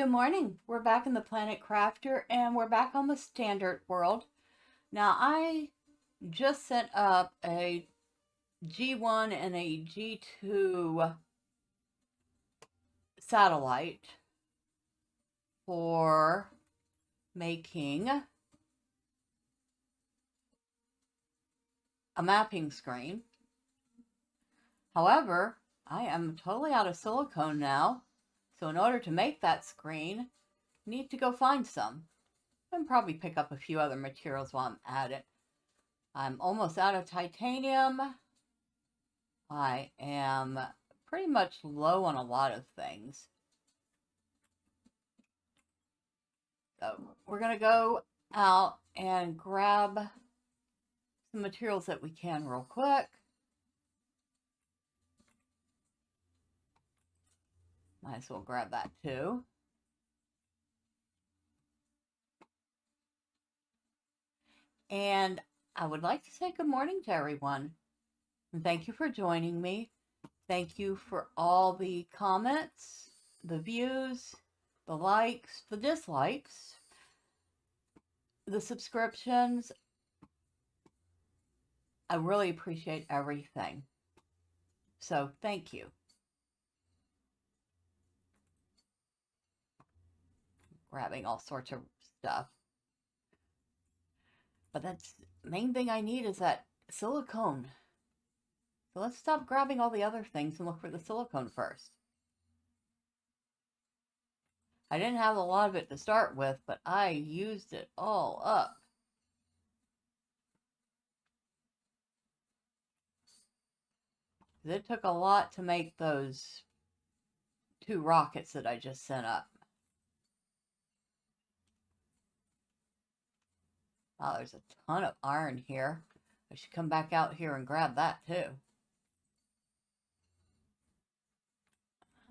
Good morning. We're back in the Planet Crafter and we're back on the standard world. Now I just set up a G1 and a G2 satellite for making a mapping screen. However, I am totally out of silicone now. So in order to make that screen, I need to go find some. And probably pick up a few other materials while I'm at it. I'm almost out of titanium. I am pretty much low on a lot of things. So we're going to go out and grab some materials that we can real quick. Might as well grab that too. And I would like to say good morning to everyone. And thank you for joining me. Thank you for all the comments, the views, the likes, the dislikes, the subscriptions. I really appreciate everything. So thank you. Grabbing all sorts of stuff. But that's the main thing I need is that silicone. So let's stop grabbing all the other things and look for the silicone first. I didn't have a lot of it to start with, but I used it all up. It took a lot to make those 2 rockets that I just sent up. Oh, there's a ton of iron here. I should come back out here and grab that too.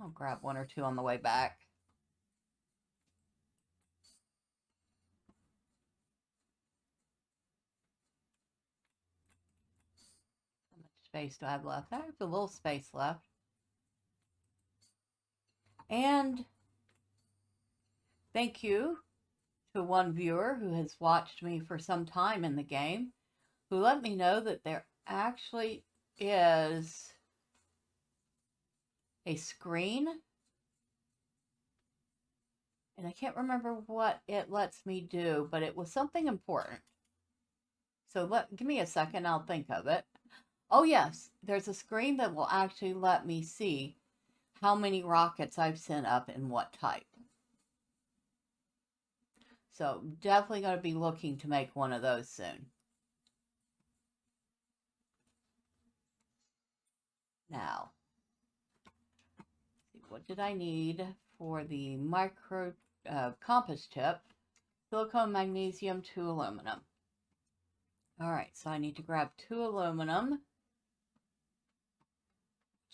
I'll grab 1 or 2 on the way back. How much space do I have left? I have a little space left. And thank you to one viewer who has watched me for some time in the game, who let me know that there actually is a screen, and I can't remember what it lets me do, but it was something important. So give me a second, I'll think of it. Oh yes, there's a screen that will actually let me see how many rockets I've sent up and what type. So definitely going to be looking to make one of those soon. Now, what did I need for the micro compass chip? Silicone, magnesium, 2 aluminum. All right, so I need to grab 2 aluminum,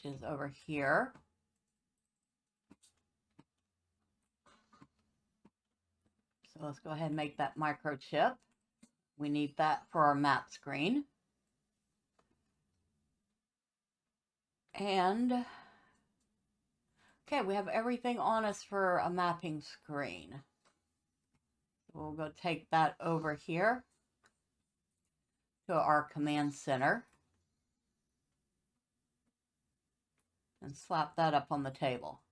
which is over here. So let's go ahead and make that microchip. We need that for our map screen. And, okay, we have everything on us for a mapping screen. We'll go take that over here to our command center and slap that up on the table.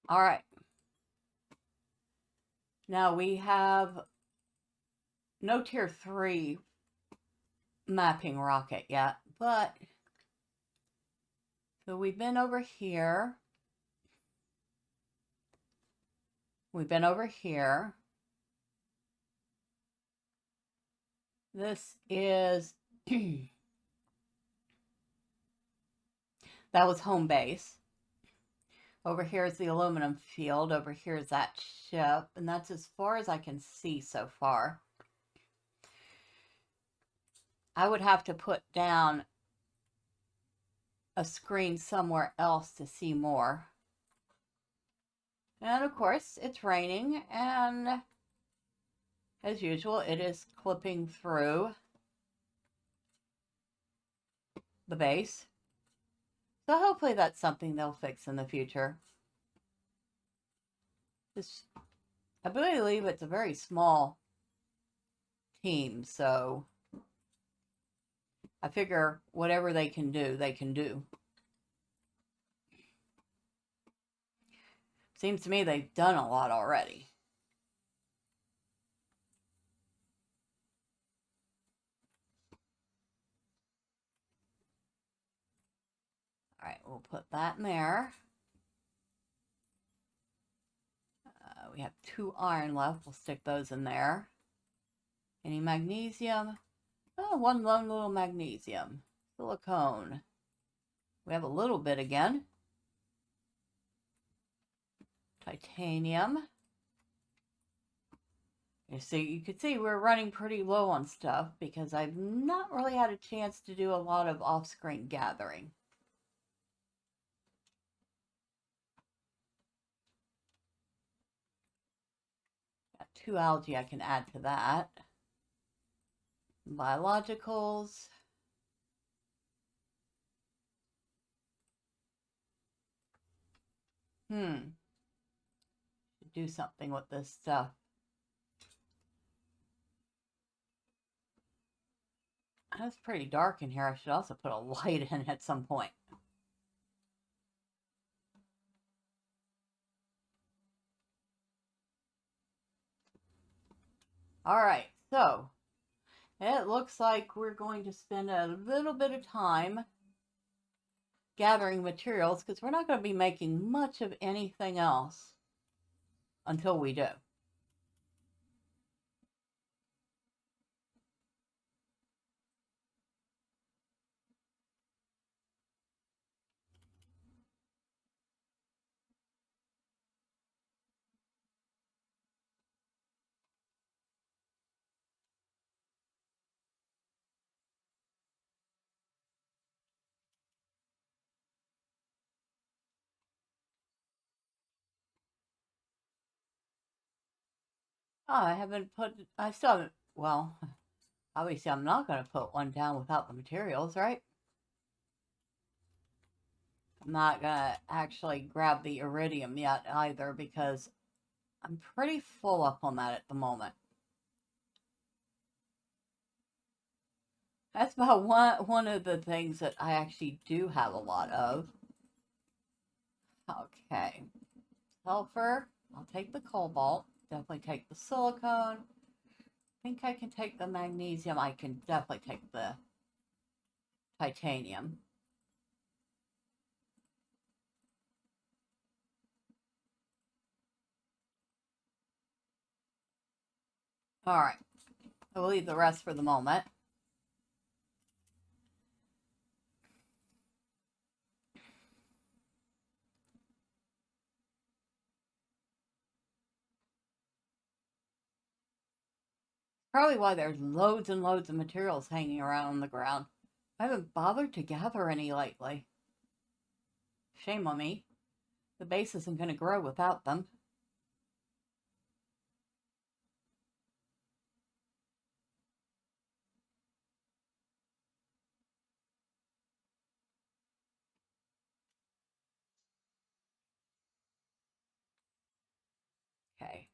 All right. Now we have no tier 3 mapping rocket yet, but so we've been over here. We've been over here. This is that was home base. Over here is the aluminum field. Over here is that ship. And that's as far as I can see so far. I would have to put down a screen somewhere else to see more. And of course, it's raining and as usual, it is clipping through the base. So hopefully that's something they'll fix in the future. I believe it's a very small team, so I figure whatever they can do, they can do. Seems to me they've done a lot already. All right, we'll put that in there. We have 2 iron left. We'll stick those in there. Any magnesium? Oh, one lone little magnesium. Silicone. We have a little bit again. Titanium. You can see we're running pretty low on stuff because I've not really had a chance to do a lot of off-screen gathering. Got 2 algae I can add to that. Biologicals. Should do something with this stuff. It's pretty dark in here. I should also put a light in at some point. Alright, so it looks like we're going to spend a little bit of time gathering materials because we're not going to be making much of anything else until we do. Oh, I still haven't, well, obviously I'm not going to put one down without the materials, right? I'm not going to actually grab the iridium yet either because I'm pretty full up on that at the moment. That's about one of the things that I actually do have a lot of. Okay. Sulfur. I'll take the cobalt. Definitely take the silicone. I think I can take the magnesium. I can definitely take the titanium. Alright. I will leave the rest for the moment. Probably why there's loads and loads of materials hanging around on the ground. I haven't bothered to gather any lately. Shame on me. The base isn't going to grow without them. Okay,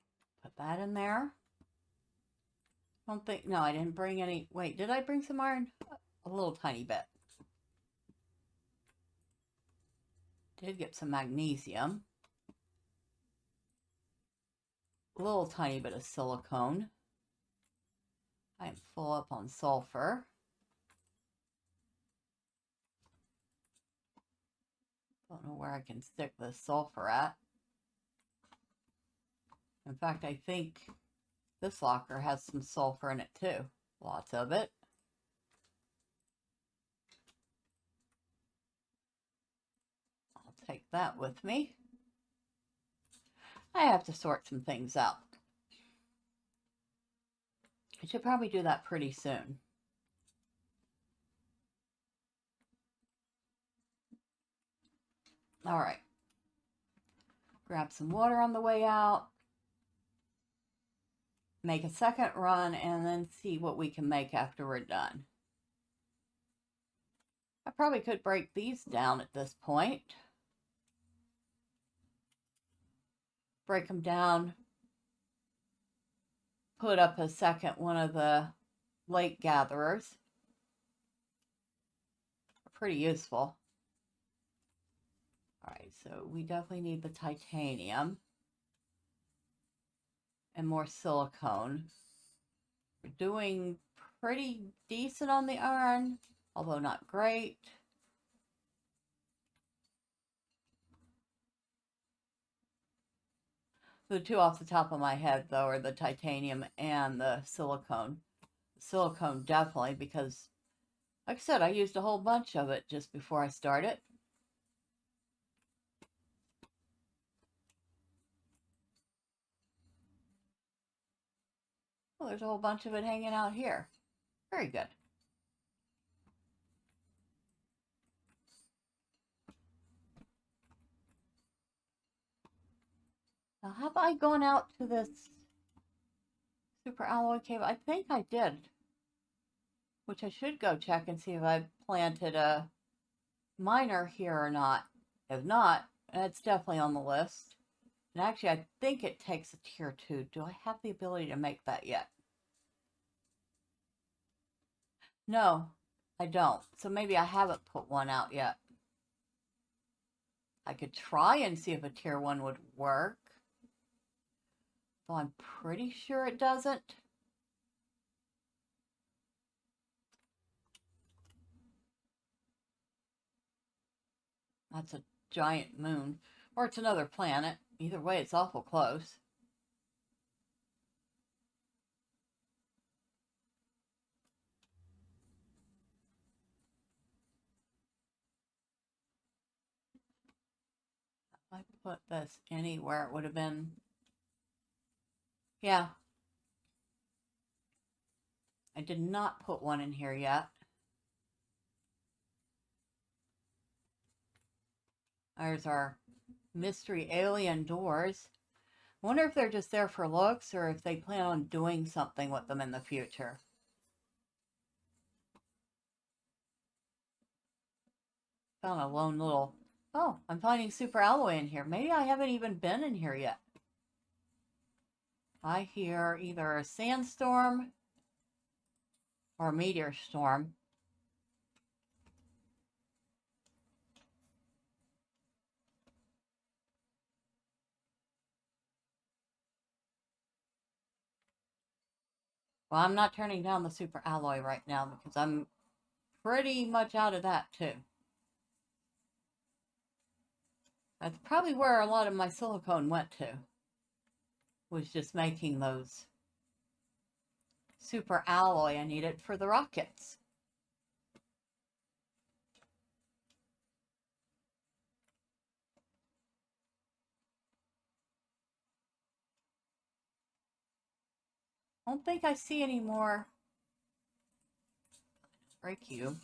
put that in there. Don't think, no, I didn't bring any. Wait, did I bring some iron? A little tiny bit. Did get some magnesium. A little tiny bit of silicone. I'm full up on sulfur. Don't know where I can stick the sulfur at. In fact, I think this locker has some sulfur in it too. Lots of it. I'll take that with me. I have to sort some things out. I should probably do that pretty soon. All right. Grab some water on the way out. make a second run and then see what we can make after we're done. I probably could break these down at this point. Break them down. Put up a second one of the lake gatherers. Pretty useful. Alright, so we definitely need the titanium. And more silicone. We're doing pretty decent on the iron, although not great. The two off the top of my head, though, are the titanium and the silicone. The silicone definitely, because, like I said, I used a whole bunch of it just before I started. Well, there's a whole bunch of it hanging out here. Very good. Now, have I gone out to this super alloy cave? I think I did. Which I should go check and see if I planted a miner here or not. If not, it's definitely on the list. And actually, I think it takes a tier 2. Do I have the ability to make that yet? No, I don't. So maybe I haven't put one out yet. I could try and see if a tier 1 would work. Though I'm pretty sure it doesn't. That's a giant moon. Or it's another planet. Either way, it's awful close. If I put this anywhere, it would have been... Yeah. I did not put one in here yet. There's our mystery alien doors. I wonder if they're just there for looks or if they plan on doing something with them in the future. Found a lone little... Oh, I'm finding super alloy in here. Maybe I haven't even been in here yet. I hear either a sandstorm or a meteor storm. Well, I'm not turning down the super alloy right now because I'm pretty much out of that too. That's probably where a lot of my silicone went to. Was just making those super alloy I needed for the rockets. I don't think I see any more gray cube.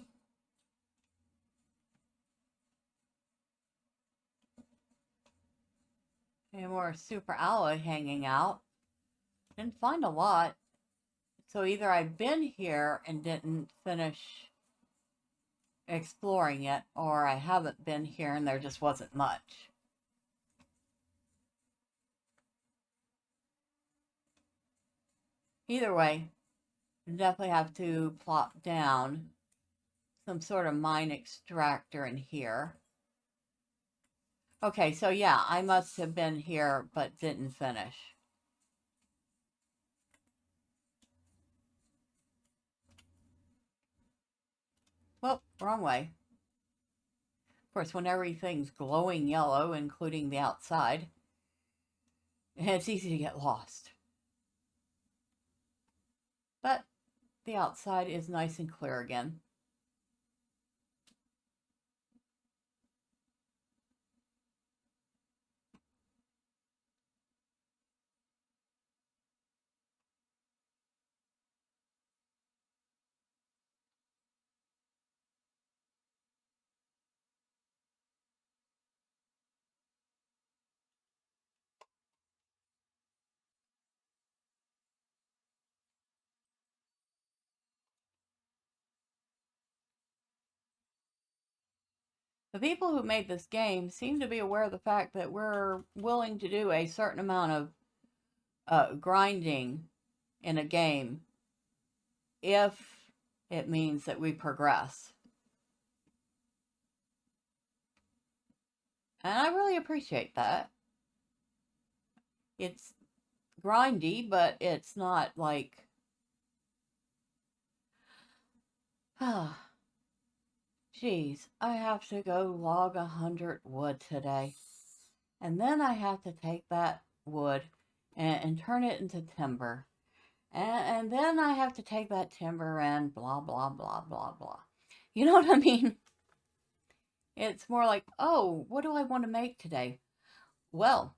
Any more super alloy hanging out. Didn't find a lot. So either I've been here and didn't finish exploring it, or I haven't been here and there just wasn't much. Either way, you definitely have to plop down some sort of mine extractor in here. Okay, so yeah, I must have been here but didn't finish. Well, wrong way. Of course, when everything's glowing yellow, including the outside, it's easy to get lost. But the outside is nice and clear again. The people who made this game seem to be aware of the fact that we're willing to do a certain amount of grinding in a game if it means that we progress. And I really appreciate that. It's grindy, but it's not like, geez, I have to go log 100 wood today. And then I have to take that wood and turn it into timber. And then I have to take that timber and blah, blah, blah, blah, blah. You know what I mean? It's more like, oh, what do I want to make today? Well,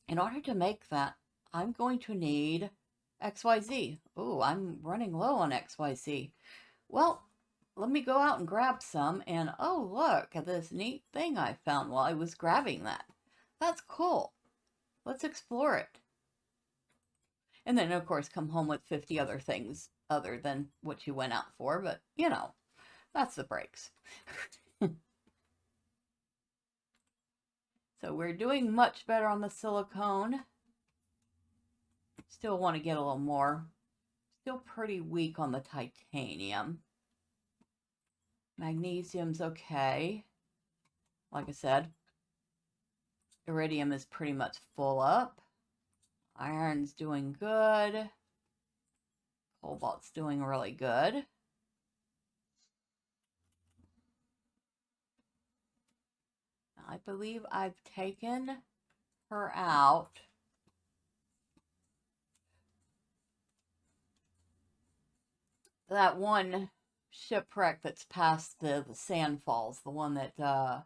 in order to make that, I'm going to need XYZ. Oh, I'm running low on XYZ. Well, let me go out and grab some. And oh, look at this neat thing I found while I was grabbing that. That's cool. Let's explore it. And then, of course, come home with 50 other things other than what you went out for. But, you know, that's the breaks. So we're doing much better on the silicone. Still want to get a little more. Still pretty weak on the titanium. Magnesium's okay. Like I said, iridium is pretty much full up. Iron's doing good. Cobalt's doing really good. I believe I've taken her out. That one shipwreck that's past the sand falls, the one that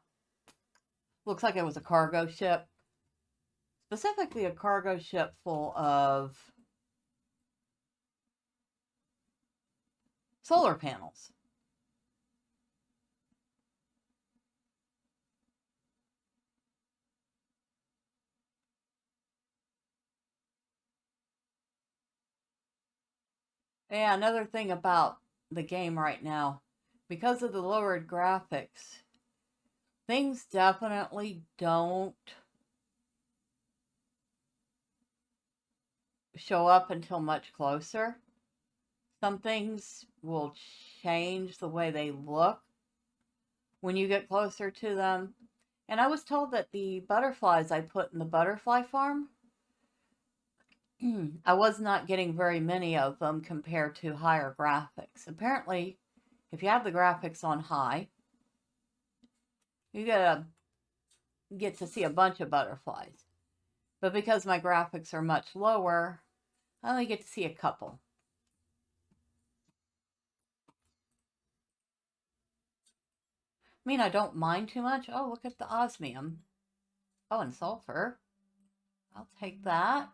looks like it was a cargo ship. Specifically a cargo ship full of solar panels. Yeah, another thing about the game right now, because of the lowered graphics, things definitely don't show up until much closer. Some things will change the way they look when you get closer to them. And I was told that the butterflies I put in the butterfly farm, I was not getting very many of them compared to higher graphics. Apparently, if you have the graphics on high, you get to see a bunch of butterflies. But because my graphics are much lower, I only get to see a couple. I mean, I don't mind too much. Oh, look at the osmium. Oh, and sulfur. I'll take that.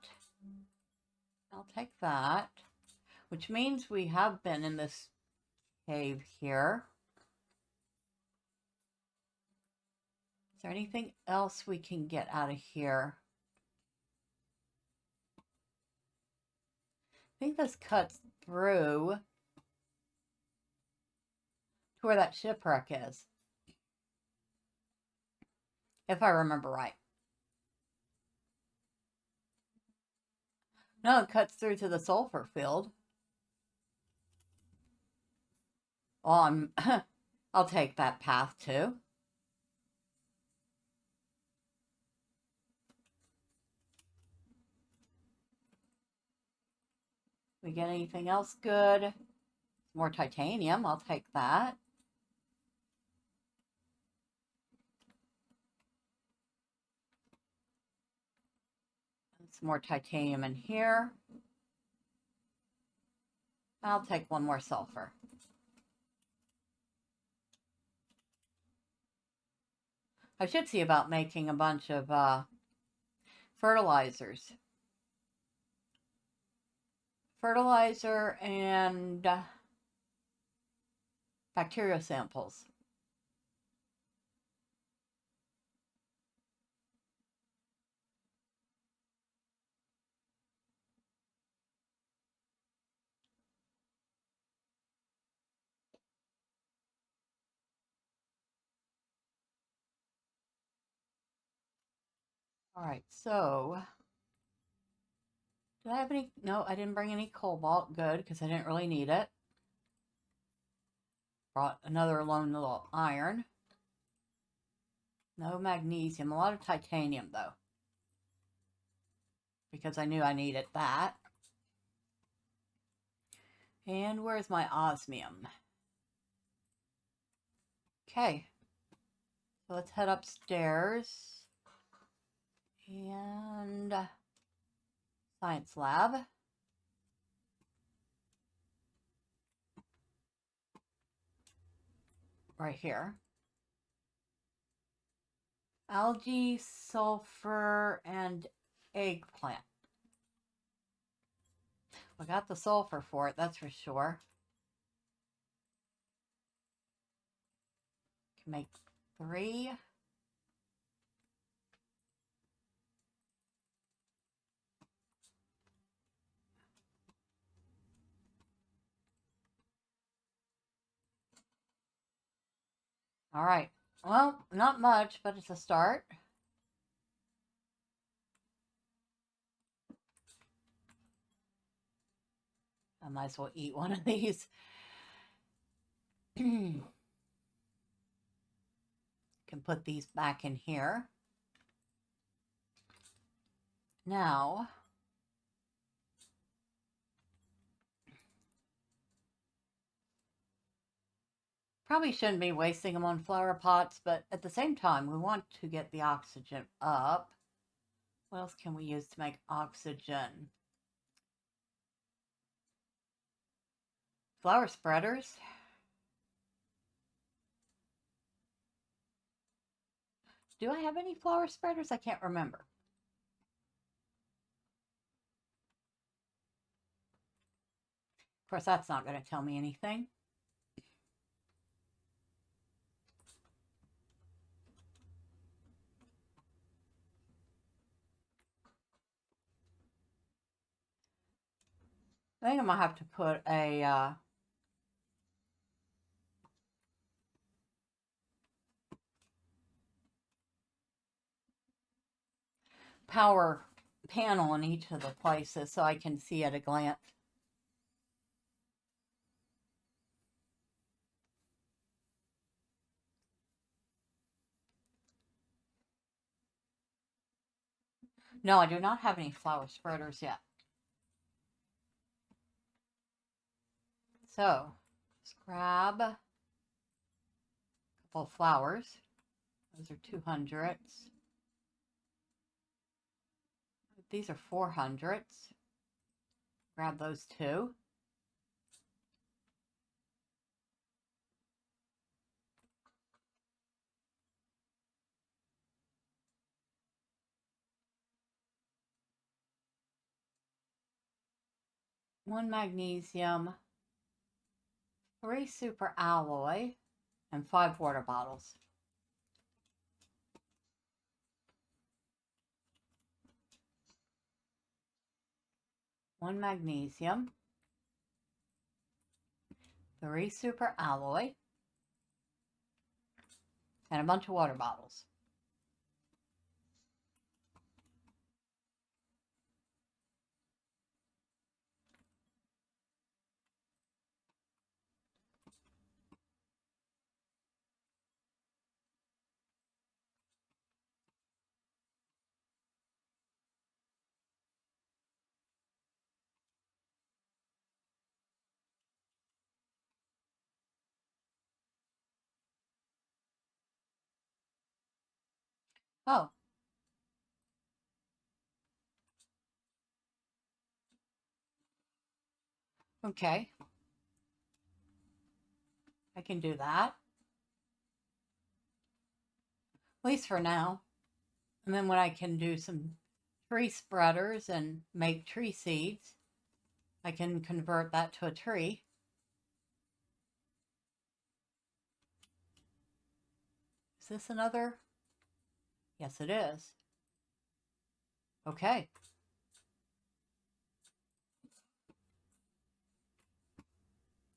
I'll take that. Which means we have been in this cave here. Is there anything else we can get out of here? I think this cuts through to where that shipwreck is. If I remember right. No, it cuts through to the sulfur field. Well, I'll take that path too. We get anything else good? More titanium, I'll take that. Some more titanium in here. I'll take one more sulfur. I should see about making a bunch of fertilizers. Fertilizer and bacteria samples. Alright, so did I have any? No, I didn't bring any cobalt. Good, because I didn't really need it. Brought another lone little iron. No magnesium. A lot of titanium, though. Because I knew I needed that. And where's my osmium? Okay. So let's head upstairs. And science lab. Right here. Algae, sulfur, and eggplant. I got the sulfur for it, that's for sure. Can make 3. All right. Well, not much, but it's a start. I might as well eat one of these. Can put these back in here. Now, probably shouldn't be wasting them on flower pots, but at the same time, we want to get the oxygen up. What else can we use to make oxygen? Flower spreaders. Do I have any flower spreaders? I can't remember. Of course, that's not going to tell me anything. I think I'm going to have to put a power panel in each of the places so I can see at a glance. No, I do not have any flower spreaders yet. So, let's grab a couple of flowers. Those are 200s. These are 400s. Grab those 2. One magnesium, 3 super alloy, and 5 water bottles. One magnesium, 3 super alloy, and a bunch of water bottles. Oh, okay. I can do that. At least for now. And then when I can do some tree spreaders and make tree seeds, I can convert that to a tree. Is this another? Yes, it is. Okay.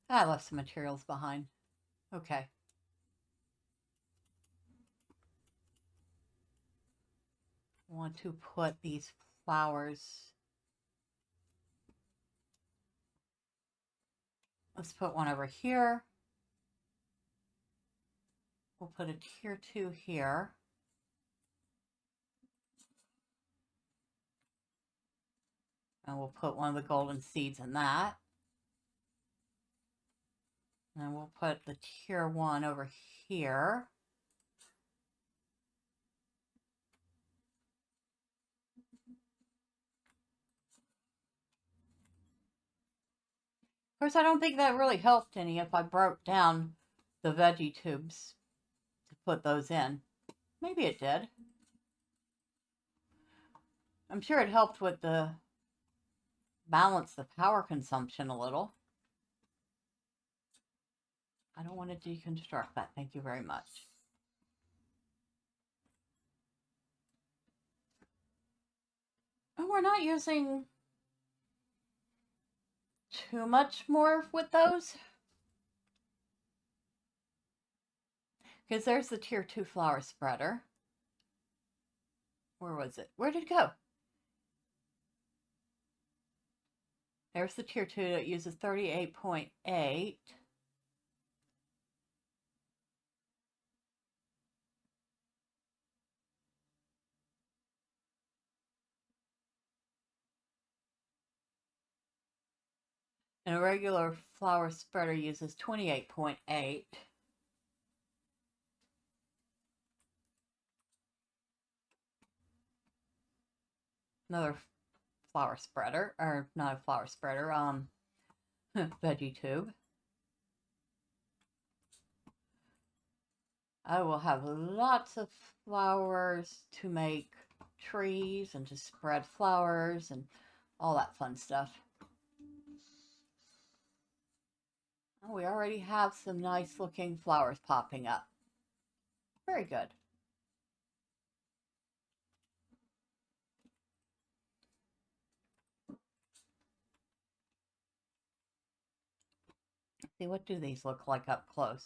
I left some materials behind. Okay. I want to put these flowers. Let's put one over here. We'll put a tier 2 here. And we'll put one of the golden seeds in that. And we'll put the tier 1 over here. Of course, I don't think that really helped any if I broke down the veggie tubes to put those in. Maybe it did. I'm sure it helped with the balance the power consumption a little. I don't want to deconstruct that. Thank you very much. And we're not using too much more with those. Because there's the tier 2 flower spreader. Where was it? Where did it go? There's the tier 2 that uses 38.8. And a regular flower spreader uses 28.8. Another flower spreader, or not a flower spreader, veggie tube. I will have lots of flowers to make trees and to spread flowers and all that fun stuff. Oh, we already have some nice looking flowers popping up. Very good. See, what do these look like up close?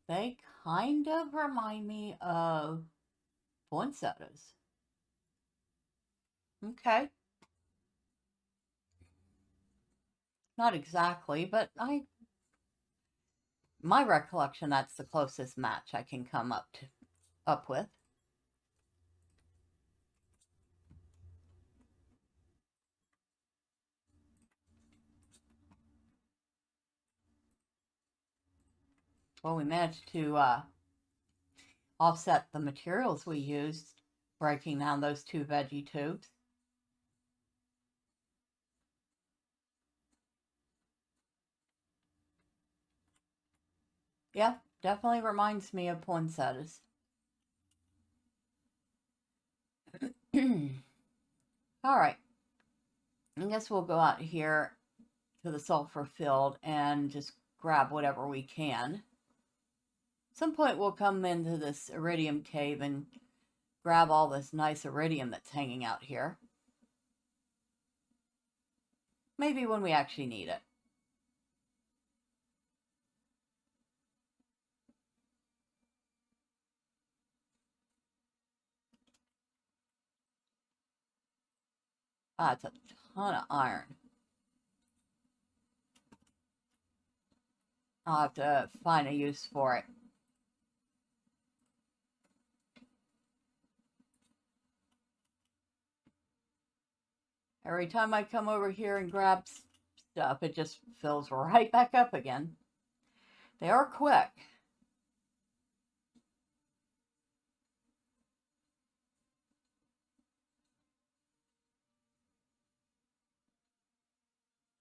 They kind of remind me of poinsettias. Okay. Not exactly, but my recollection, that's the closest match I can come up with. Well, we managed to offset the materials we used, breaking down those 2 veggie tubes. Yeah, definitely reminds me of poinsettias. All right. I guess we'll go out here to the sulfur field and just grab whatever we can. At some point we'll come into this iridium cave and grab all this nice iridium that's hanging out here. Maybe when we actually need it. Ah, it's a ton of iron. I'll have to find a use for it. Every time I come over here and grab stuff, it just fills right back up again. They are quick.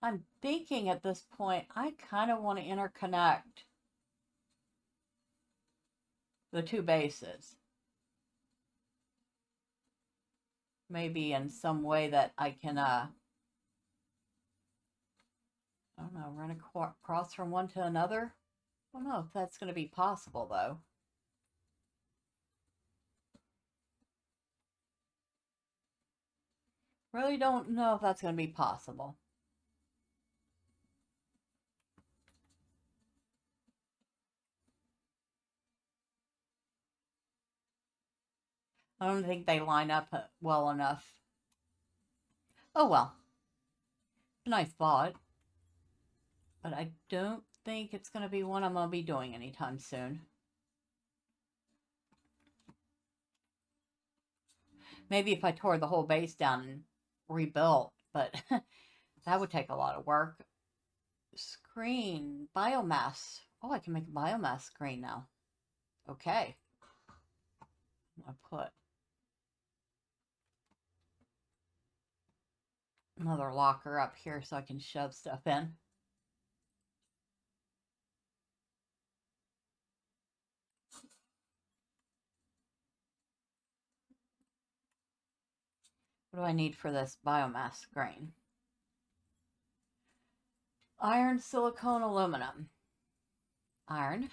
I'm thinking at this point, I kind of want to interconnect the 2 bases. Maybe in some way that I can, I don't know, run across from one to another. I don't know if that's going to be possible, though. Really don't know if that's going to be possible. I don't think they line up well enough. Oh well. A nice thought. But I don't think it's going to be one I'm going to be doing anytime soon. Maybe if I tore the whole base down and rebuilt, but that would take a lot of work. Screen, biomass. Oh, I can make a biomass screen now. Okay. I'm going to put another locker up here so I can shove stuff in. What do I need for this biomass screen? Iron, silicone, aluminum. Iron.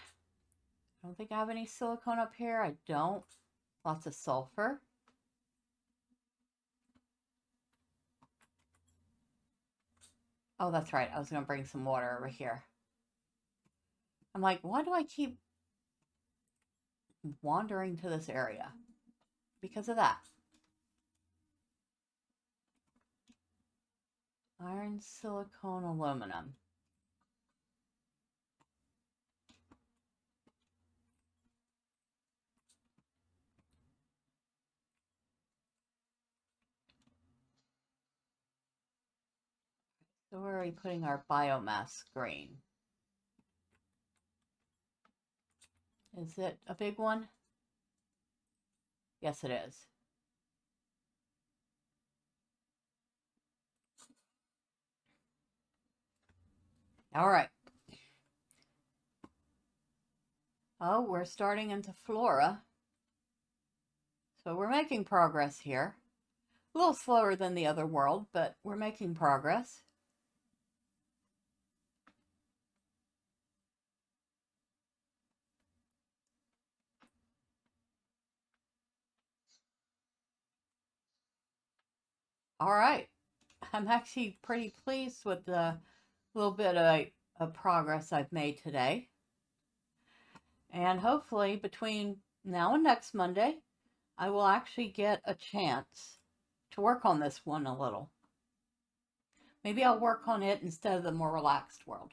I don't think I have any silicone up here. I don't. Lots of sulfur. Oh, that's right. I was going to bring some water over here. I'm like, why do I keep wandering to this area? Because of that. Iron, silicone, aluminum. So where are we putting our biomass screen? Is it a big one? Yes, it is. All right. Oh, we're starting into flora. So we're making progress here. A little slower than the other world, but we're making progress. All right. I'm actually pretty pleased with the little bit of progress I've made today. And hopefully between now and next Monday, I will actually get a chance to work on this one a little. Maybe I'll work on it instead of the more relaxed world.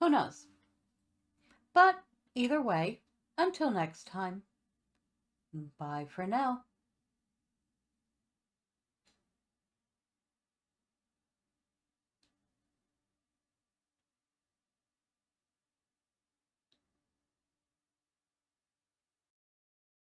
Who knows? But either way, until next time, bye for now.